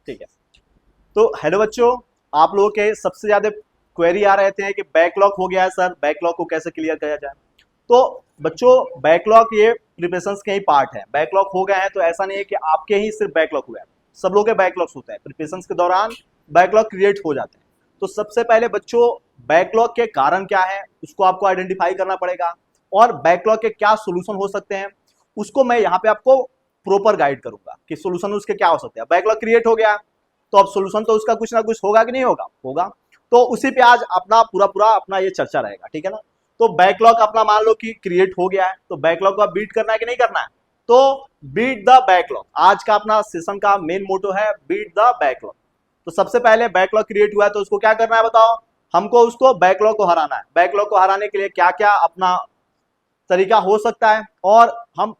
ठीक है। तो हेलो बच्चों, आप लोगों के सबसे ज्यादा क्वेरी आ रहे थे कि बैकलॉग हो गया है सर, बैकलॉग को कैसे क्लियर किया जाए। तो बच्चों, बैकलॉग ये प्रिपरेशंस के ही पार्ट है। बैकलॉग हो गया है तो ऐसा नहीं है कि आपके ही सिर्फ बैकलॉग हुआ है, सब लोगों के बैकलॉग्स होते हैं। प्रिपरेशंस के दौरान बैकलॉग क्रिएट हो जाते हैं। तो सबसे पहले बच्चों, बैकलॉग के कारण क्या है उसको आपको आइडेंटिफाई करना पड़ेगा, और बैकलॉग के क्या सोल्यूशन हो सकते हैं उसको मैं यहाँ पे आपको प्रॉपर गाइड करूंगा कि सोल्यूशन उसके क्या हो सकते हैं। बैकलॉग क्रिएट हो गया तो अब सोल्यूशन तो उसका कुछ ना कुछ होगा कि नहीं होगा, होगा। तो उसी पे आज अपना पूरा पूरा अपना ये चर्चा रहेगा, ठीक है ना। तो बैकलॉग अपना मान लो कि क्रिएट हो गया है, तो बैकलॉग को बीट करना है कि नहीं करना है। तो बीट द बैकलॉग आज का अपना सेशन का मेन मोटो है, बीट द बैकलॉग। तो सबसे पहले बैकलॉग क्रिएट हुआ है तो उसको क्या करना है बताओ, हमको उसको बैकलॉग को हराना है। बैकलॉग को हराने के लिए क्या क्या अपना तरीका हो सकता है, और हम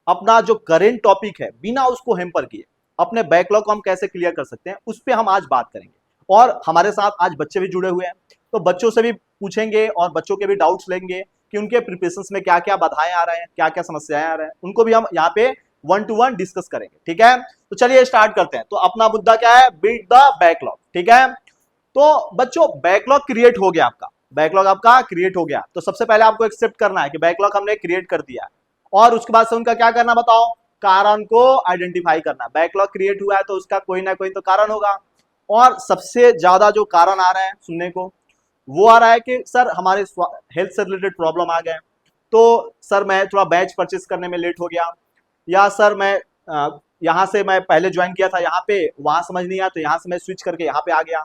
अपना जो करेंट टॉपिक है बिना उसको हेम्पर किए अपने बैकलॉग को हम कैसे क्लियर कर सकते हैं उस पर हम आज बात करेंगे। और हमारे साथ आज बच्चे भी जुड़े हुए हैं, तो बच्चों से भी पूछेंगे और बच्चों के भी डाउट्स लेंगे कि उनके प्रिपरेशंस में क्या क्या बाधाएं आ रहे हैं, क्या क्या समस्याएं आ रहे हैं, उनको भी हम यहाँ पे 1 to 1 डिस्कस करेंगे, ठीक है। तो चलिए स्टार्ट करते हैं। तो अपना मुद्दा क्या है, बीट द बैकलॉग, ठीक है। तो बच्चों, बैकलॉग क्रिएट हो गया आपका, बैकलॉग आपका क्रिएट हो गया। तो सबसे पहले आपको एक्सेप्ट करना है कि बैकलॉग हमने क्रिएट कर दिया है, और उसके बाद से उनका क्या करना बताओ, कारण को आइडेंटिफाई करना। बैकलॉग क्रिएट हुआ है तो उसका कोई ना कोई तो कारण होगा, और सबसे ज्यादा जो कारण आ रहे हैं सुनने को वो आ रहा है कि सर हमारे हेल्थ से रिलेटेड प्रॉब्लम आ गए, तो सर मैं थोड़ा बैच परचेस करने में लेट हो गया, या सर मैं यहाँ से मैं पहले ज्वाइन किया था यहाँ पे, वहां समझ नहीं आया तो यहाँ से मैं स्विच करके यहाँ पे आ गया।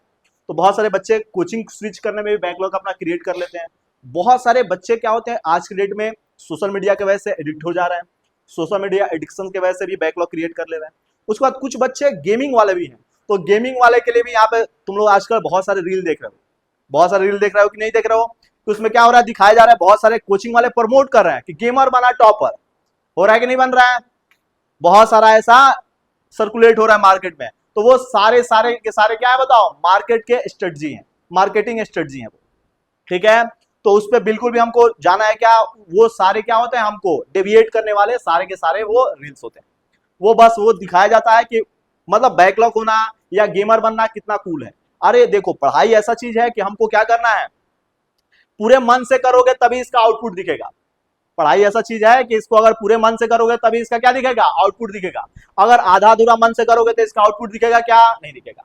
तो बहुत सारे बच्चे कोचिंग स्विच करने में भी बैकलॉग अपना क्रिएट कर लेते हैं। बहुत सारे बच्चे क्या होते हैं आज के डेट में सोशल मीडिया की वजह से एडिक्ट हो जा रहे हैं, सोशल मीडिया एडिक्शन की वजह से भी बैकलॉग क्रिएट कर ले रहे हैं। उसके बाद कुछ बच्चे गेमिंग वाले भी हैं, तो गेमिंग वाले के लिए भी यहाँ पे तुम लोग आजकल बहुत सारे रील देख रहे हो, बहुत सारे रील देख रहे हो कि नहीं देख रहे हो। तो उसमें क्या हो रहा है, दिखाया जा रहा है, बहुत सारे कोचिंग वाले प्रमोट कर रहे हैं कि गेमर बना टॉपर, हो रहा है कि नहीं बन रहा है, बहुत सारा ऐसा सर्कुलेट हो रहा है मार्केट में। तो वो सारे सारे के सारे क्या है बताओ, मार्केट के स्ट्रेटजी हैं, मार्केटिंग स्ट्रेटजी है वो, ठीक है। तो उस पर बिल्कुल भी हमको जाना है क्या, वो सारे क्या होते हैं, हमको डेविएट करने वाले सारे के सारे वो रील्स होते हैं। वो बस वो दिखाया जाता है कि मतलब बैकलॉग होना या गेमर बनना कितना कूल है। अरे देखो, पढ़ाई ऐसा चीज है कि हमको क्या करना है, पूरे मन से करोगे तभी इसका आउटपुट दिखेगा। पढ़ाई ऐसा चीज है कि इसको अगर पूरे मन से करोगे तभी इसका क्या दिखेगा, आउटपुट दिखेगा। अगर आधा अधूरा मन से करोगे तो इसका आउटपुट दिखेगा क्या, नहीं दिखेगा।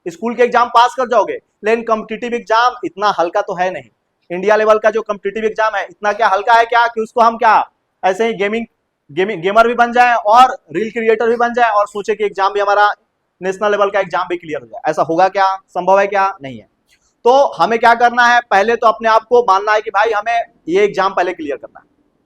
स्कूल के एग्जाम पास कर जाओगे, लेकिन कॉम्पिटिटिव एग्जाम इतना हल्का तो है नहीं। इंडिया लेवल का जो कॉम्पिटिटिव एग्जाम है इतना क्या हल्का है क्या कि उसको हम क्या ऐसे ही गेमर भी बन जाए और रील क्रिएटर भी बन जाए और सोचे कि एग्जाम भी हमारा नेशनल लेवल का एग्जाम भी क्लियर हो जाए। ऐसा होगा क्या, संभव है क्या, नहीं है। तो हमें क्या करना है, पहले तो अपने आप को मानना है कि भाई हमें ये एग्जाम पहले क्लियर करना है।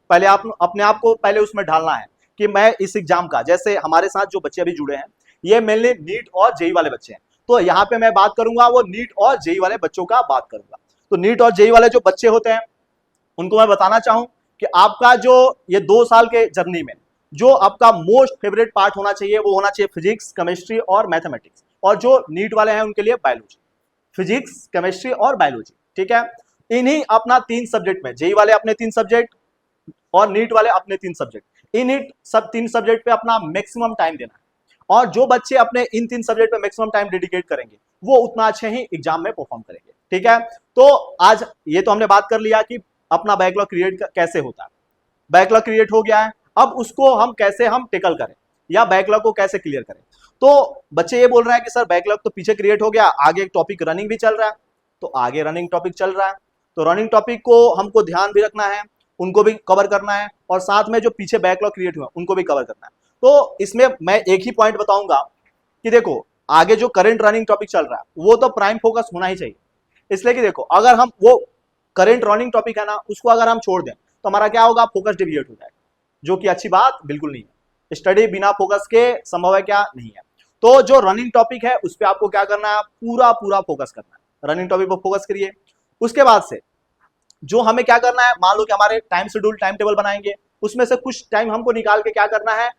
पहले आप अपने आप को पहले उसमें ढालना है कि मैं इस एग्जाम का, जैसे हमारे साथ जो बच्चे अभी जुड़े हैं ये मेनली नीट और जेई वाले बच्चे हैं। तो यहाँ पे मैं बात करूंगा वो नीट और जेई वाले बच्चों का बात करूंगा। तो नीट और जेई वाले जो बच्चे होते हैं उनको मैं बताना चाहूं कि आपका जो ये 2 साल के जर्नी में जो आपका मोस्ट फेवरेट पार्ट होना चाहिए वो होना चाहिए फिजिक्स, केमिस्ट्री और मैथमेटिक्स। और जो नीट वाले हैं उनके लिए बायोलॉजी, फिजिक्स, केमिस्ट्री और बायोलॉजी, ठीक है। इन्हीं अपना 3 सब्जेक्ट में, जेई वाले अपने 3 सब्जेक्ट और नीट वाले अपने 3 सब्जेक्ट, इन सब 3 सब्जेक्ट पे अपना मैक्सिमम टाइम देना है। और जो बच्चे अपने इन 3 सब्जेक्ट पे मैक्सिमम टाइम डेडिकेट करेंगे वो उतना अच्छे ही एग्जाम में परफॉर्म करेंगे, ठीक है। तो आज ये तो हमने बात कर लिया कि अपना बैकलॉग क्रिएट कैसे होता है। बैकलॉग क्रिएट हो गया है, अब उसको हम कैसे हम टेकल करें या बैकलॉग को कैसे क्लियर करें। तो बच्चे ये बोल रहे हैं कि सर बैकलॉग तो पीछे क्रिएट हो गया, आगे एक टॉपिक रनिंग भी चल रहा है। तो आगे रनिंग टॉपिक चल रहा है तो रनिंग टॉपिक को हमको ध्यान भी रखना है, उनको भी कवर करना है, और साथ में जो पीछे बैकलॉग क्रिएट हुआ उनको भी कवर करना है। तो इसमें मैं एक ही पॉइंट बताऊंगा कि देखो, आगे जो करंट रनिंग टॉपिक चल रहा है वो तो प्राइम फोकस होना ही चाहिए। इसलिए कि देखो, अगर हम वो करंट रनिंग टॉपिक है ना उसको अगर हम छोड़ दें तो हमारा क्या होगा, फोकस डिविएट हो जाएगा, जो कि अच्छी बात बिल्कुल नहीं है। स्टडी बिना फोकस के संभव है क्या, नहीं है। तो जो रनिंग टॉपिक है उस पर आपको क्या करना है, पूरा पूरा फोकस करना है, रनिंग टॉपिक पर फोकस करिए। उसके बाद से जो हमें क्या करना है, मान लो कि हमारे टाइम शेड्यूल, टाइम टेबल बनाएंगे, उसमें से कुछ टाइम हमको निकाल के क्या करना है,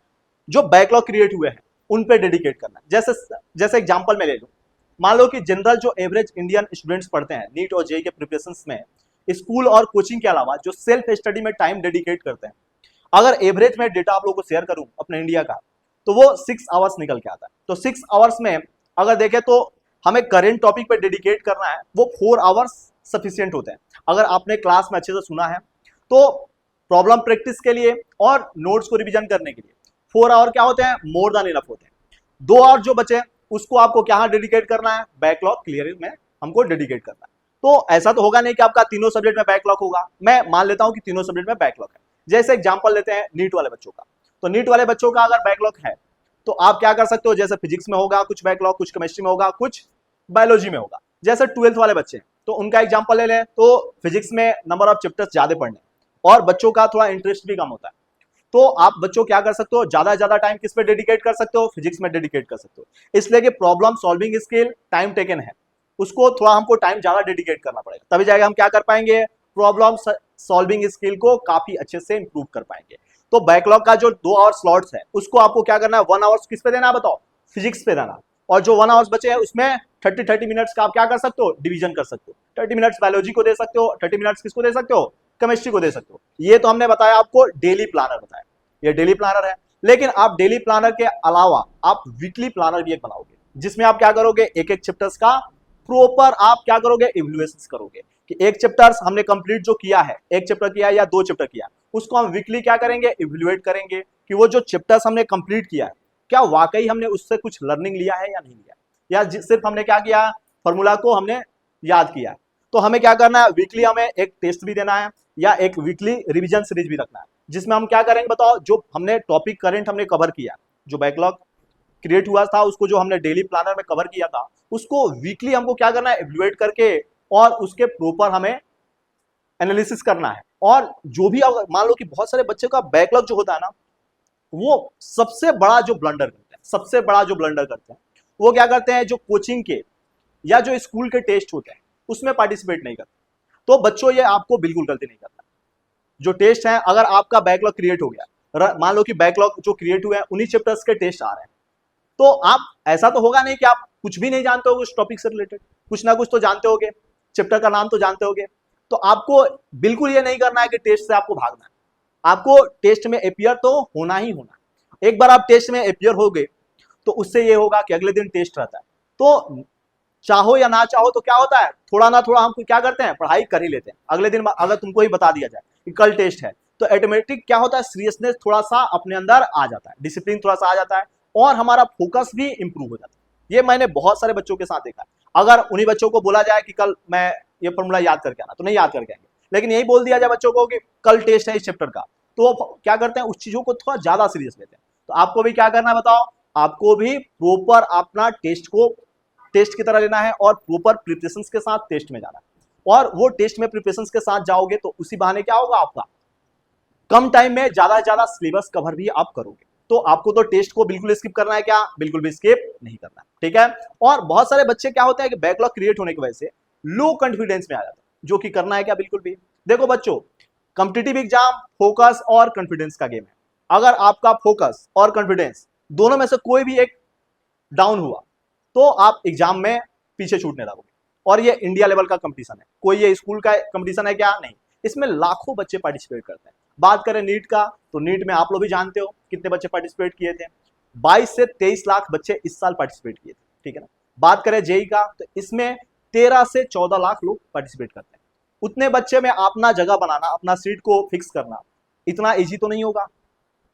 जो बैकलॉग क्रिएट हुए हैं उन पे डेडिकेट करना है। जैसे जैसे एग्जांपल में ले लो, मान लो कि जनरल जो एवरेज इंडियन स्टूडेंट्स पढ़ते हैं नीट और जेई के प्रिपरेशंस में, स्कूल और कोचिंग के अलावा जो सेल्फ स्टडी में टाइम डेडिकेट करते हैं, अगर एवरेज में डेटा आप लोगों को शेयर करूं अपने इंडिया का, तो वो 6 आवर्स निकल के आता है। तो 6 आवर्स में अगर देखें तो हमें करेंट टॉपिक पे डेडिकेट करना है, वो 4 आवर्स सफिशियंट होते हैं। अगर आपने क्लास में अच्छे से सुना है तो प्रॉब्लम प्रैक्टिस के लिए और नोट्स को रिवीजन करने के लिए 4 आवर क्या होते हैं, मोर देन इनफ होते हैं। 2 आवर जो बचे उसको आपको क्या डेडिकेट करना है, बैकलॉग क्लियर में हमको डेडिकेट करना है। तो ऐसा तो होगा नहीं कि आपका तीनों सब्जेक्ट में बैकलॉग होगा, मैं मान लेता हूं कि तीनों सब्जेक्ट में बैकलॉग है। जैसे एग्जांपल लेते हैं नीट वाले बच्चों का, तो नीट वाले बच्चों का अगर बैकलॉग है तो आप क्या कर सकते हो, जैसे फिजिक्स में होगा कुछ बैकलॉग, कुछ केमिस्ट्री में होगा, कुछ बायोलॉजी में होगा। जैसे 12th वाले बच्चे हैं तो उनका एग्जांपल ले लें, तो फिजिक्स में नंबर ऑफ चैप्टर्स ज्यादा पढ़ने और बच्चों का थोड़ा इंटरेस्ट भी कम होता है, तो आप बच्चों क्या कर सकते हो, ज्यादा से ज्यादा टाइम किस पे डेडिकेट कर सकते हो, फिजिक्स में डेडिकेट कर सकते हो। इसलिए कि problem solving skill time taken है, उसको थोड़ा हमको टाइम ज्यादा डेडिकेट करना पड़ेगा, तभी जाएगा हम क्या कर पाएंगे, प्रॉब्लम सॉल्विंग स्किल को काफी अच्छे से इंप्रूव कर पाएंगे। तो बैकलॉग का जो 2 आवर स्लॉट्स है उसको आपको क्या करना है, 1 आवर्स किस पे देना है बताओ, फिजिक्स पे देना, और जो 1 आवर्स बचे हैं उसमें 30 मिनट्स का आप क्या कर सकते हो, डिवीजन कर सकते हो। 30 मिनट्स बायोलॉजी को दे सकते हो, 30 मिनट्स किसको दे सकते हो, केमिस्ट्री को दे सकते हो। ये तो हमने बताया आपको डेली प्लानर बताया, ये डेली प्लानर है। लेकिन आप डेली प्लानर के अलावा आप वीकली प्लानर भी एक बनाओगे, जिसमें आप क्या करोगे, एक एक चैप्टर्स का प्रॉपर आप क्या करोगे, इवैल्यूएशन करोगे कि एक चैप्टर्स हमने कंप्लीट जो किया है, एक चैप्टर किया या 2 चैप्टर किया, उसको हम वीकली क्या करेंगे, इवैल्यूएट करेंगे कि वो जो चैप्टर्स हमने कंप्लीट किया है क्या वाकई हमने उससे कुछ लर्निंग लिया है या नहीं लिया, या सिर्फ हमने क्या किया, फॉर्मूला को हमने याद किया। तो हमें क्या करना है, वीकली हमें एक टेस्ट भी देना है या एक वीकली रिवीजन सीरीज भी रखना है, जिसमें हम क्या करेंगे बताओ, जो हमने टॉपिक करंट हमने कवर किया, जो बैकलॉग क्रिएट हुआ था उसको जो हमने डेली प्लानर में कवर किया था, उसको वीकली हमको क्या करना है, इवैल्यूएट करके और उसके प्रॉपर हमें एनालिसिस करना है। और जो भी मान लो कि बहुत सारे बच्चे का बैकलॉग जो होता है ना, वो सबसे बड़ा जो ब्लंडर करते हैं, सबसे बड़ा जो ब्लंडर करते हैं वो क्या करते हैं, जो कोचिंग के या जो स्कूल के टेस्ट होते हैं उसमें पार्टिसिपेट नहीं करते। तो बच्चों ये आपको बिल्कुल गलती नहीं करना। जो टेस्ट है, अगर आपका बैकलॉग क्रिएट हो गया, मान लो कि बैकलॉग जो क्रिएट हुए हैं उन्हीं चैप्टर्स के टेस्ट आ रहे हैं, तो आप ऐसा तो होगा नहीं कि आप कुछ भी नहीं जानते होगे उस टॉपिक से रिलेटेड, कुछ ना कुछ तो जानते होगे, चैप्टर का नाम तो जानते होगे। तो आपको बिल्कुल ये नहीं करना है कि टेस्ट से आपको भागना है, आपको टेस्ट में अपियर तो होना ही होना है। एक बार आप टेस्ट में अपियर हो गए तो उससे ये होगा कि अगले दिन टेस्ट रहता है, तो चाहो या ना चाहो तो क्या होता है, थोड़ा ना थोड़ा हम क्या करते हैं, पढ़ाई कर ही लेते हैं। अगले दिन अगर तुमको ही बता दिया जाए कि कल टेस्ट है, तो ऑटोमेटिक क्या होता है, सीरियसनेस थोड़ा सा अपने अंदर आ जाता है, डिसिप्लिन थोड़ा सा आ जाता है और हमारा फोकस भी इंप्रूव हो जाता है। ये मैंने बहुत सारे बच्चों के साथ देखा है। अगर उन्हीं बच्चों को बोला जाए कि कल मैं ये फॉर्मूला याद करके आना, तो नहीं याद करके आएंगे, लेकिन यही बोल दिया जाए बच्चों को कि कल टेस्ट है इस चैप्टर का, तो क्या करते हैं, उस चीजों को थोड़ा ज्यादा सीरियस लेते हैं। तो आपको भी क्या करना है बताओ, आपको भी प्रॉपर अपना टेस्ट को टेस्ट की तरह लेना है और प्रॉपर प्रिपरेशंस के साथ टेस्ट में जाना है। और वो टेस्ट में प्रिपरेशंस के साथ जाओगे तो उसी बहाने क्या होगा, आपका कम टाइम में ज्यादा से ज्यादा सिलेबस कवर भी आप करोगे। तो आपको तो टेस्ट को बिल्कुल स्किप करना है क्या, बिल्कुल भी स्किप नहीं करना है, ठीक है। और बहुत सारे बच्चे क्या होता है कि बैकलॉग क्रिएट होने की वजह से लो कॉन्फिडेंस में आ जाता है, जो कि करना है क्या, बिल्कुल भी। देखो बच्चों, कॉम्पिटिटिव एग्जाम फोकस और कॉन्फिडेंस का गेम है। अगर आपका फोकस और कॉन्फिडेंस दोनों में से कोई भी एक डाउन हुआ तो आप एग्जाम में पीछे छूटने लगोगे। और ये इंडिया लेवल का कंपटीशन है, कोई ये स्कूल का कंपटीशन है क्या, नहीं। इसमें लाखों बच्चे पार्टिसिपेट करते हैं। बात करें नीट का, तो नीट में आप लोग भी जानते हो कितने बच्चे पार्टिसिपेट किए थे, 22 से 23 लाख बच्चे इस साल पार्टिसिपेट किए थे, ठीक है ना। बात करें जेई का, तो इसमें 13 से 14 लाख लोग पार्टिसिपेट करते हैं। उतने बच्चे में अपना जगह बनाना, अपना सीट को फिक्स करना इतना इजी तो नहीं होगा।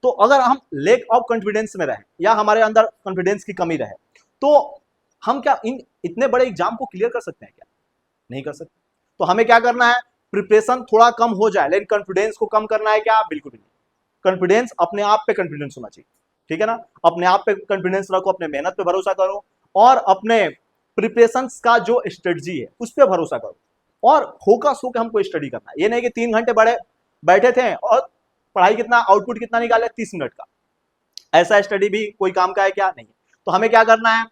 तो अगर हम लेक ऑफ कॉन्फिडेंस में रहे या हमारे अंदर कॉन्फिडेंस की कमी रहे, तो हम क्या इन इतने बड़े एग्जाम को क्लियर कर सकते हैं क्या, नहीं कर सकते। तो हमें क्या करना है, प्रिपरेशन थोड़ा कम हो जाए लेकिन कॉन्फिडेंस को कम करना है क्या, बिल्कुल भी नहीं। कॉन्फिडेंस, अपने आप पे कॉन्फिडेंस होना चाहिए, ठीक है ना। अपने आप पे कॉन्फिडेंस रखो, अपने मेहनत पे भरोसा करो और अपने प्रिपरेशन का जो स्ट्रेटजी है उस पर भरोसा करो और फोकस होकर हमको स्टडी करना है। ये नहीं कि 3 घंटे बैठे थे और पढ़ाई कितना आउटपुट कितना निकाले, 30 मिनट का। ऐसा स्टडी भी कोई काम का है क्या, नहीं। तो हमें क्या करना है,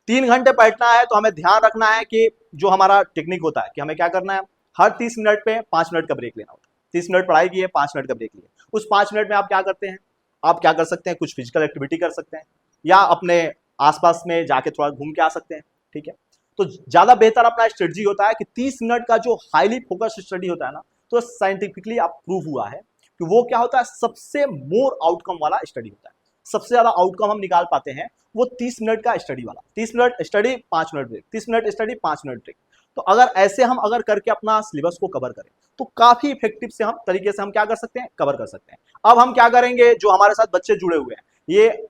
3 घंटे बैठना है तो हमें ध्यान रखना है कि जो हमारा टेक्निक होता है कि हमें क्या करना है, हर 30 मिनट पे 5 मिनट का ब्रेक लेना होता है। 30 मिनट पढ़ाई की है, 5 मिनट का ब्रेक लिए। उस 5 मिनट में आप क्या करते हैं, आप क्या कर सकते हैं, कुछ फिजिकल एक्टिविटी कर सकते हैं या अपने आसपास में जाके थोड़ा घूम के आ सकते हैं, ठीक है। तो ज्यादा बेहतर अपना स्ट्रेटजी होता है कि 30 मिनट का जो हाईली फोकस स्टडी होता है ना, तो साइंटिफिकली आप प्रूव हुआ है कि वो क्या होता है, सबसे मोर आउटकम वाला स्टडी होता है। सबसे ज्यादा आउटकम हम निकाल पाते हैं वो 30 मिनट का स्टडी वाला, 30 minute study 5 minute break, 30 minute study 5 minute break. तो अगर ऐसे हम अगर करके अपना सिलेबस को कवर करें तो काफी इफेक्टिव से हम तरीके से हम क्या कर सकते हैं, कवर कर सकते हैं। अब हम क्या करेंगे, जो हमारे साथ बच्चे जुड़े हुए हैं, ये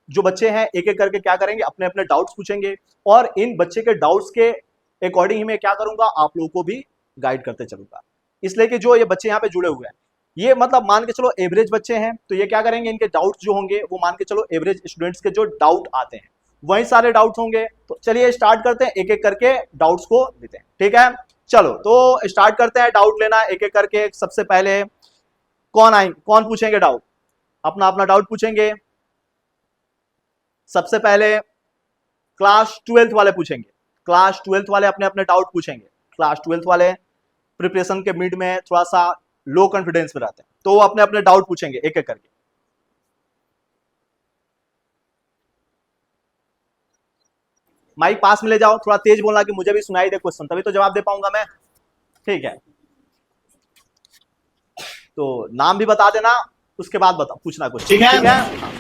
जो बच्चे हैं एक एक करके क्या करेंगे, अपने अपने डाउट्स पूछेंगे और इन बच्चे के डाउट्स के अकॉर्डिंग ही मैं क्या करूंगा, आप लोगों को भी गाइड करते चलूंगा। इसलिए कि जो ये बच्चे यहाँ पे जुड़े हुए हैं, ये मतलब मान के चलो एवरेज बच्चे हैं, तो ये क्या करेंगे, इनके डाउट्स जो होंगे वो मान के चलो एवरेज स्टूडेंट्स के जो डाउट आते हैं वही सारे डाउट्स होंगे। तो चलिए स्टार्ट करते हैं, एक एक करके डाउट्स को लेते हैं, ठीक है। चलो तो स्टार्ट करते हैं डाउट लेना एक एक करके। सबसे पहले कौन पूछेंगे डाउट, अपना अपना डाउट पूछेंगे। सबसे पहले क्लास 12th वाले पूछेंगे, क्लास 12th वाले अपने अपने डाउट पूछेंगे। क्लास 12th वाले प्रिपरेशन के मिड में थोड़ा सा लो कॉन्फिडेंस में रहते हैं, तो वो अपने अपने डाउट पूछेंगे एक एक करके। माइक पास में ले जाओ, थोड़ा तेज बोलना कि मुझे भी सुनाई दे क्वेश्चन, तभी तो जवाब दे पाऊंगा मैं, ठीक है। तो नाम भी बता देना, उसके बाद बताओ पूछना कुछ, ठीक है।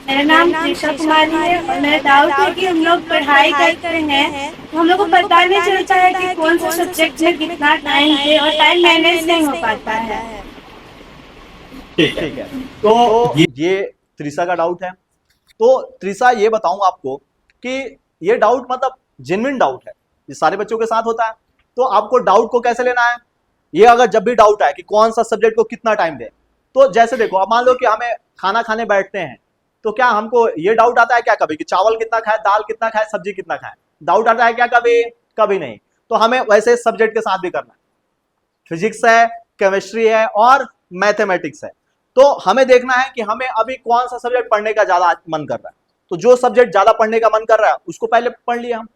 मेरा नाम त्रिशा कुमारी है और मेरा डाउट है कि हम लोग पढ़ाई करते हैं तो हम लोग को पता नहीं चलता है कि कौन सा सब्जेक्ट में कितना टाइम है और टाइम मैनेज नहीं हो पाता है। ठीक है, तो ये त्रिशा का डाउट है। तो त्रिशा ये बताऊं आपको कि ये डाउट मतलब जेन्युइन डाउट है, ये सारे बच्चों के साथ होता है। तो आपको डाउट को कैसे लेना है, ये अगर जब भी डाउट आए कि कौन सा सब्जेक्ट को कितना टाइम दे, तो जैसे देखो अब मान लो कि हमें खाना खाने बैठते हैं, तो क्या हमको ये डाउट आता है क्या कभी कि चावल कितना खाए, दाल कितना खाए, सब्जी कितना खाए, डाउट आता है क्या कभी, कभी नहीं। तो हमें वैसे सब्जेक्ट के साथ भी करना है, फिजिक्स है, केमिस्ट्री है और मैथमेटिक्स है। तो हमें देखना है कि हमें अभी कौन सा सब्जेक्ट पढ़ने का ज्यादा मन कर रहा है। तो जो सब्जेक्ट ज्यादा पढ़ने का मन कर रहा है उसको पहले पढ़ लिया हम,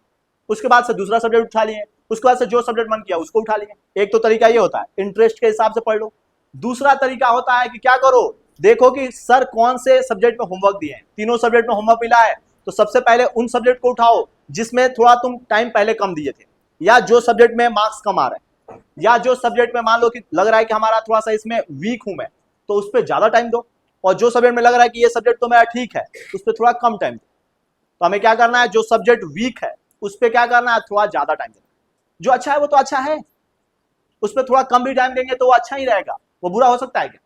उसके बाद से दूसरा सब्जेक्ट उठा लिए, उसके बाद से जो सब्जेक्ट मन किया उसको उठा लिए। एक तो तरीका ये होता है इंटरेस्ट के हिसाब से पढ़ लो। दूसरा तरीका होता है कि क्या करो, देखो कि सर कौन से सब्जेक्ट में होमवर्क दिए हैं, तीनों सब्जेक्ट में होमवर्क मिला है तो सबसे पहले उन सब्जेक्ट को उठाओ जिसमें थोड़ा तुम टाइम पहले कम दिए थे, या जो सब्जेक्ट में मार्क्स कम आ रहे हैं, या जो सब्जेक्ट में मान लो कि लग रहा है कि हमारा थोड़ा सा इसमें वीक हूं मैं, तो उस पर ज्यादा टाइम दो। और जो सब्जेक्ट में लग रहा है कि ये सब्जेक्ट तो मेरा ठीक है, उस पर थोड़ा कम टाइम दो। तो हमें क्या करना है, जो सब्जेक्ट वीक है उस पर क्या करना है, थोड़ा ज्यादा टाइम देना। जो अच्छा है वो तो अच्छा है, उस पर थोड़ा कम भी टाइम देंगे तो वो अच्छा ही रहेगा, वो बुरा हो सकता है क्या,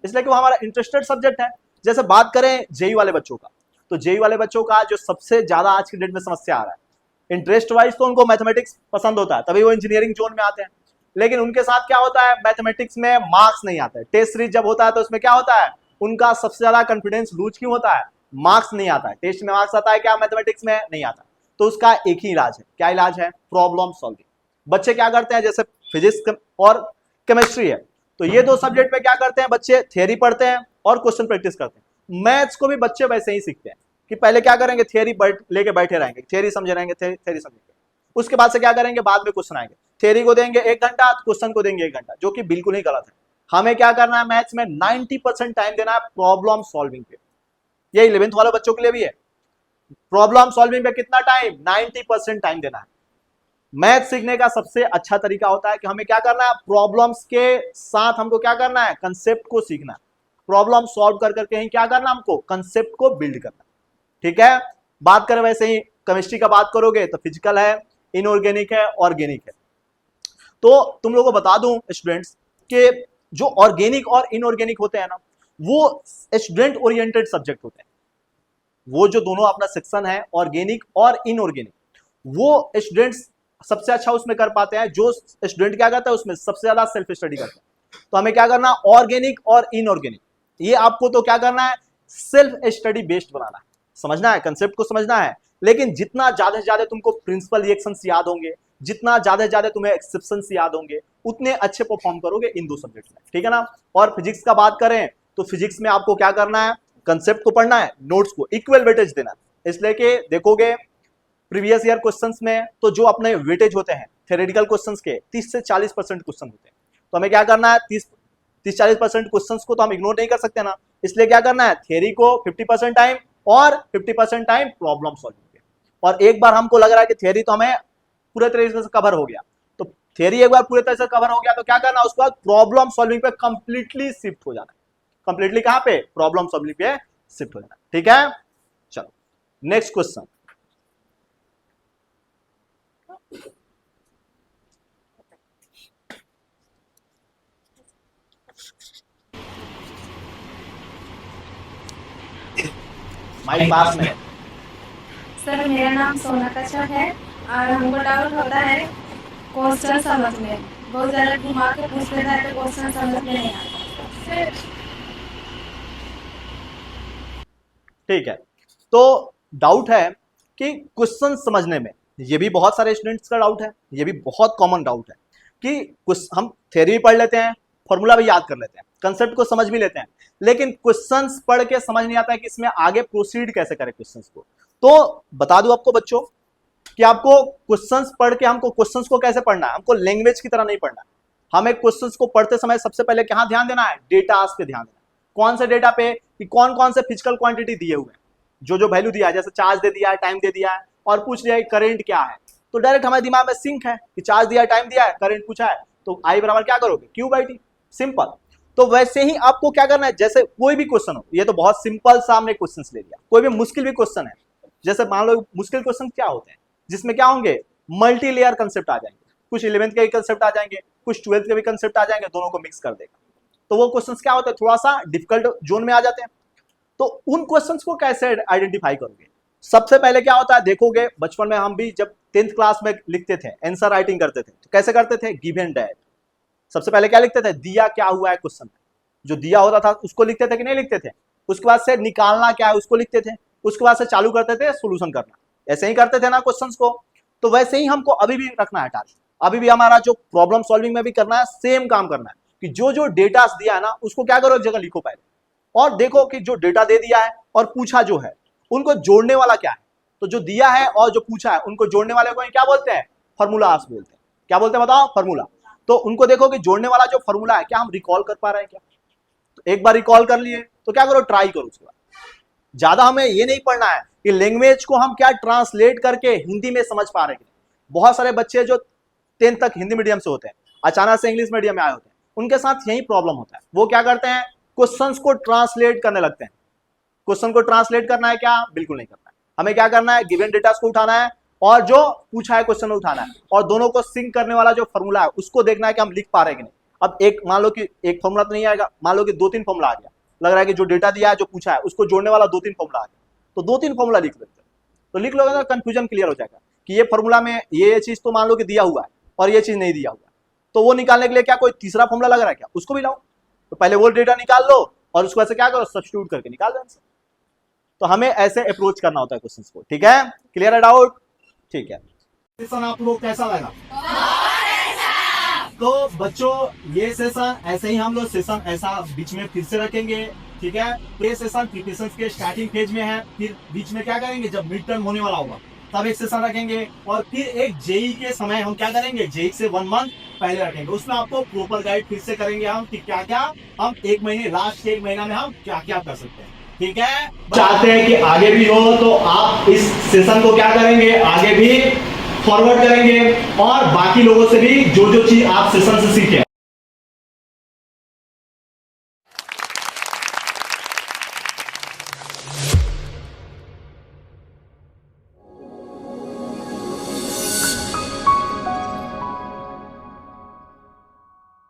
इसलिए कि वो हमारा इंटरेस्टेड सब्जेक्ट है। जैसे बात करें जेई वाले बच्चों का, तो जेई वाले बच्चों का जो सबसे ज्यादा आज की डेट में समस्या आ रहा है, इंटरेस्ट वाइज तो उनको मैथमेटिक्स पसंद होता है तभी वो इंजीनियरिंग जोन में आते हैं, लेकिन उनके साथ क्या होता है, मैथमेटिक्स में मार्क्स नहीं आते। टेस्ट सीरीज जब होता है तो उसमें क्या होता है, उनका सबसे ज्यादा कॉन्फिडेंस लूज क्यों होता है, मार्क्स नहीं आता है। टेस्ट में मार्क्स आता है क्या, मैथमेटिक्स में नहीं आता। तो उसका एक ही इलाज है, क्या इलाज है, प्रॉब्लम सॉल्विंग। बच्चे क्या करते हैं, जैसे फिजिक्स और केमिस्ट्री है, तो ये दो सब्जेक्ट में क्या करते हैं बच्चे, थियरी पढ़ते हैं और क्वेश्चन प्रैक्टिस करते हैं। मैथ्स को भी बच्चे वैसे ही सीखते हैं कि पहले क्या करेंगे, थियरी लेके बैठे रहेंगे, थियरी समझे रहेंगे, थियरी समझेंगे, उसके बाद से क्या करेंगे, बाद में क्वेश्चन आएंगे, थियरी को देंगे 1 घंटा, क्वेश्चन को देंगे 1 घंटा, जो कि बिल्कुल ही गलत है। हमें क्या करना है, मैथ्स में 90% टाइम देना है प्रॉब्लम सॉल्विंग पे। ये 11th वाले बच्चों के लिए भी है, प्रॉब्लम सॉल्विंग पे कितना टाइम, 90% टाइम देना है। मैथ सीखने का सबसे अच्छा तरीका होता है कि हमें क्या करना है, प्रॉब्लम्स के साथ हमको क्या करना है, कंसेप्ट को सीखना है। प्रॉब्लम सॉल्व कर करके ही क्या करना, हमको कंसेप्ट को बिल्ड करना, ठीक है। बात करें वैसे ही केमिस्ट्री का बात करोगे तो फिजिकल है, इनऑर्गेनिक है, ऑर्गेनिक है। तो तुम लोगों को बता दूं स्टूडेंट्स कि जो ऑर्गेनिक और इनऑर्गेनिक होते हैं ना, वो स्टूडेंट ओरिएंटेड सब्जेक्ट होते हैं। वो जो दोनों अपना सेक्शन है ऑर्गेनिक और इनऑर्गेनिक, वो स्टूडेंट्स सबसे अच्छा उसमें कर पाते हैं। जो स्टूडेंट क्या करता है उसमें सबसे ज्यादा सेल्फ स्टडी करता है। तो हमें क्या करना, ऑर्गेनिक और इनऑर्गेनिक, ये आपको तो क्या करना है, सेल्फ स्टडी बेस्ड बनाना है, समझना है, कंसेप्ट को समझना है। लेकिन जितना ज्यादा से ज्यादा तुमको प्रिंसिपल रिएक्शंस याद होंगे, जितना ज्यादा से ज्यादा तुम्हें एक्सेप्शंस याद होंगे, उतने अच्छे परफॉर्म करोगे इन दो सब्जेक्ट में, ठीक है ना। और फिजिक्स का बात करें तो फिजिक्स में आपको क्या करना है, कंसेप्ट को पढ़ना है, नोट्स को इक्वल वेटेज देना है। इसलिए कि देखोगे प्रीवियस ईयर क्वेश्चंस में तो जो अपने वेटेज होते हैं थ्योरेटिकल क्वेश्चंस के 30 से 40% क्वेश्चन होते हैं। तो हमें क्या करना है, 30-40% क्वेश्चंस को तो हम इग्नोर नहीं कर सकते ना, इसलिए क्या करना है, थियरी को 50% टाइम और 50% टाइम प्रॉब्लम सॉल्विंग पे। और एक बार हमको लग रहा है कि थियरी तो हमें पूरे तरीके से कवर हो गया, तो थियरी एक बार पूरे तरह से कवर हो गया तो क्या करना, उसके बाद प्रॉब्लम सॉल्विंग पे कंप्लीटली शिफ्ट हो जाना है। कंप्लीटली कहां पे, प्रॉब्लम सॉल्विंग पे शिफ्ट हो जाना, ठीक है। चलो नेक्स्ट क्वेश्चन। माइक पास में। सर मेरा नाम सोनाता अच्छा है और हमको डाउट होता है क्वेश्चन समझ में, बहुत ज़्यादा घुमा के पूछ लेता है तो क्वेश्चन समझ में नहीं आता। ठीक है, तो डाउट है कि क्वेश्चन समझने में, ये भी बहुत सारे स्टूडेंट्स का डाउट है, ये भी बहुत कॉमन डाउट है कि कुछ हम थ्योरी भी पढ़ लेते हैं, फॉर्मूला भी याद कर लेते हैं, कंसेप्ट को समझ भी लेते हैं, लेकिन क्वेश्चंस पढ़ के समझ नहीं आता है कि इसमें आगे प्रोसीड कैसे करें क्वेश्चंस को। तो बता दूं आपको बच्चों कि आपको क्वेश्चंस पढ़ के, हमको क्वेश्चंस को कैसे पढ़ना है, हमको लैंग्वेज की तरह नहीं पढ़ना है। हमें क्वेश्चंस को पढ़ते समय सबसे पहले कहां ध्यान देना है, डेटास पे ध्यान देना है। कौन से डेटा पे, कि कौन कौन से फिजिकल क्वांटिटी दिए हुए हैं, जो जो वैल्यू दिया है, जैसे चार्ज दे दिया है, टाइम दे दिया है, और पूछ लिया है करंट क्या है, तो डायरेक्ट हमारे दिमाग में सिंक है कि चार्ज दिया है, टाइम दिया है, करंट पूछा है, तो आई बराबर क्या करोगे, क्यू बाई टी, सिंपल। तो वैसे ही आपको क्या करना है, जैसे कोई भी क्वेश्चन हो, ये तो बहुत सिंपल सा हमने क्वेश्चन ले लिया, कोई भी मुश्किल भी क्वेश्चन है, जैसे मान लो मुश्किल क्वेश्चन क्या होते हैं, जिसमें क्या होंगे, मल्टी लेयर कंसेप्ट आ जाएंगे, कुछ 11th के भी कंसेप्ट आ जाएंगे, कुछ 12th के भी कंसेप्ट आ जाएंगे, दोनों को मिक्स कर देगा, तो वो क्वेश्चंस क्या होते हैं, थोड़ा सा डिफिकल्ट जोन में आ जाते हैं। तो उन क्वेश्चंस को कैसे आइडेंटिफाई करोगे, सबसे पहले क्या होता है, देखोगे बचपन में हम भी जब 10th क्लास में लिखते थे, आंसर राइटिंग करते थे, तो कैसे करते थे, गिवन डेट, सबसे पहले क्या लिखते थे, दिया क्या हुआ है क्वेश्चन में, जो दिया होता था उसको लिखते थे कि नहीं लिखते थे, उसके बाद से निकालना क्या है उसको लिखते थे, उसके बाद से चालू करते थे सोल्यूशन करना, ऐसे ही करते थे ना क्वेश्चंस को। तो वैसे ही हमको अभी भी रखना है टारगेट, अभी भी हमारा जो प्रॉब्लम सॉल्विंग में भी करना है, सेम काम करना है कि जो जो डेटा दिया है ना उसको क्या करो, एक जगह लिखो पहले, और देखो कि जो डेटा दे दिया है और पूछा जो है उनको जोड़ने वाला क्या है। तो जो दिया है और जो पूछा है उनको जोड़ने वाले को क्या बोलते हैं, फॉर्मूलास बोलते हैं। क्या बोलते हैं बताओ, फॉर्मूला। तो उनको देखो कि जोड़ने वाला जो फॉर्मूला है क्या हम रिकॉल कर पा रहे हैं क्या, तो एक बार रिकॉल कर लिए तो क्या करो, ट्राई करो। उसके बाद ज्यादा हमें ये नहीं पढ़ना है कि लैंग्वेज को हम क्या ट्रांसलेट करके हिंदी में समझ पा रहे हैं। बहुत सारे बच्चे जो 10th तक हिंदी मीडियम से होते हैं, अचानक से इंग्लिश मीडियम में आए होते हैं, उनके साथ यही प्रॉब्लम होता है। वो क्या करते हैं, क्वेश्चंस को ट्रांसलेट करने लगते हैं। क्वेश्चन को ट्रांसलेट करना है क्या, बिल्कुल नहीं करना है। हमें क्या करना है, गिवन डेटा को उठाना है और जो पूछा है क्वेश्चन उठाना है, और दोनों को सिंक करने वाला जो फॉर्मूला है उसको देखना है कि हम लिख पा रहे हैं कि नहीं। अब एक मान लो कि एक फॉर्मूला तो नहीं आएगा, मान लो कि 2-3 फॉर्मूला आ गया, लग रहा है कि जो डेटा दिया है जो पूछा है उसको जोड़ने वाला 2-3 फॉर्मूला आ गया, तो 2-3 फॉर्मूला लिख लेते हैं। तो लिख लोगे तो कंफ्यूजन क्लियर हो जाएगा कि ये फॉर्मूला में ये चीज तो मान लो कि दिया हुआ है और ये चीज नहीं दिया हुआ है, तो वो निकालने के लिए क्या कोई तीसरा फॉर्मूला लग रहा है क्या, उसको भी लाओ। तो पहले वो डेटा निकाल लो और उसको ऐसे क्या करो, सब्स्टिट्यूट करके निकाल दो आंसर। तो हमें ऐसे अप्रोच करना होता है क्वेश्चंस को, ठीक है, क्लियर है डाउट, ठीक है। सेशन आप लोग कैसा लगा, तो बच्चों ये सेशन ऐसे ही हम लोग सेशन ऐसा बीच में फिर से रखेंगे, ठीक है। ये सेशन प्रिपरेशन के स्टार्टिंग फेज में है, फिर बीच में क्या करेंगे, जब मिड टर्म होने वाला होगा तब एक सेशन रखेंगे, और फिर एक जेई के समय हम क्या करेंगे, जेई से 1 मंथ पहले रखेंगे। उसमें आपको प्रॉपर गाइड फिर से करेंगे हम कि क्या क्या हम एक महीने, लास्ट के 1 महीना में हम क्या क्या कर सकते हैं, ठीक है। चाहते हैं कि आगे भी हो तो आप इस सेशन को क्या करेंगे, आगे भी फॉरवर्ड करेंगे और बाकी लोगों से भी जो जो चीज आप सेशन से सीखे